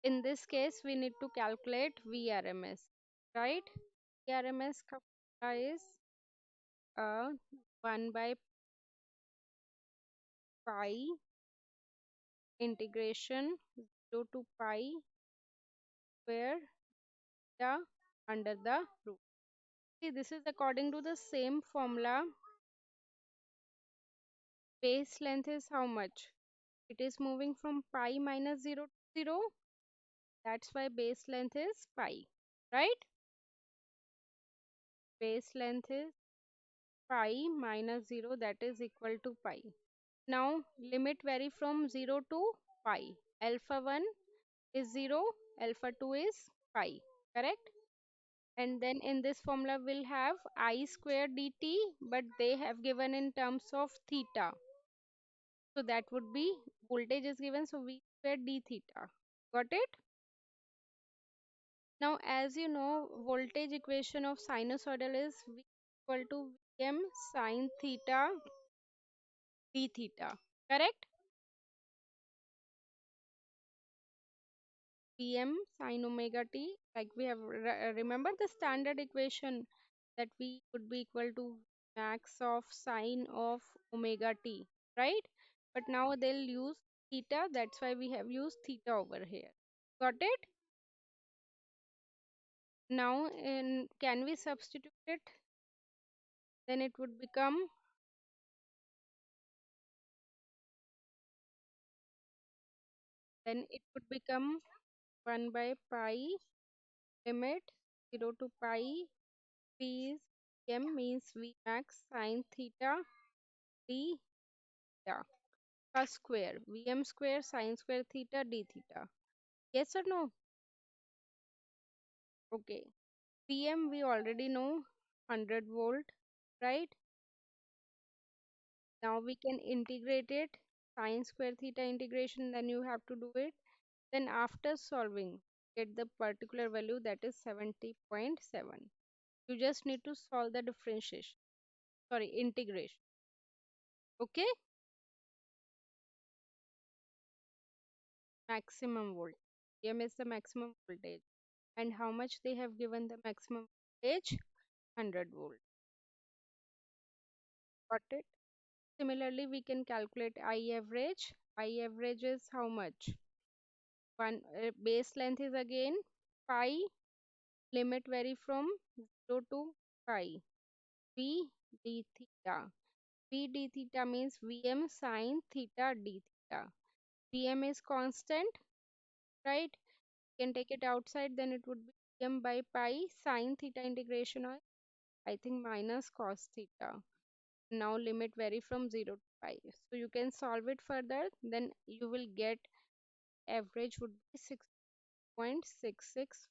In this case, we need to calculate VRMS, right? VRMS formula is 1 by pi integration 0 to pi square the under the root. See, this is according to the same formula. Base length is how much? It is moving from pi minus 0 to 0. That's why base length is pi, right? Base length is pi minus 0, that is equal to pi. Now limit vary from 0 to pi. Alpha 1 is 0, alpha 2 is pi, correct? And then in this formula we'll have I square dt, but they have given in terms of theta. So that would be voltage is given, so V square d theta. Got it? Now as you know, voltage equation of sinusoidal is V equal to Vm sine theta d theta. Correct? Vm sine omega t, like we have remember the standard equation that V would be equal to max of sine of omega t, right? But now they'll use theta, that's why we have used theta over here. Got it? Now in can we substitute it? Then it would become, then it would become 1 by pi limit 0 to pi p is m means V max sine theta d theta plus square Vm square sine square theta d theta. Yes or no? Okay. Vm we already know 100 volt, right? Now we can integrate it, sine square theta integration, then you have to do it. Then after solving, get the particular value, that is 70.7. You just need to solve the differentiation, sorry, integration. Okay? Maximum volt. M is the maximum voltage. And how much they have given the maximum voltage? 100 volt. Got it? Similarly, we can calculate I average. I average is how much? One base length is again pi, limit vary from 0 to pi. V d theta. V d theta means Vm sine theta d theta. Vm is constant, right? You can take it outside, then it would be Vm by pi sine theta integration of, I think, minus cos theta. Now limit vary from 0 to pi. So you can solve it further, then you will get average would be 6.66.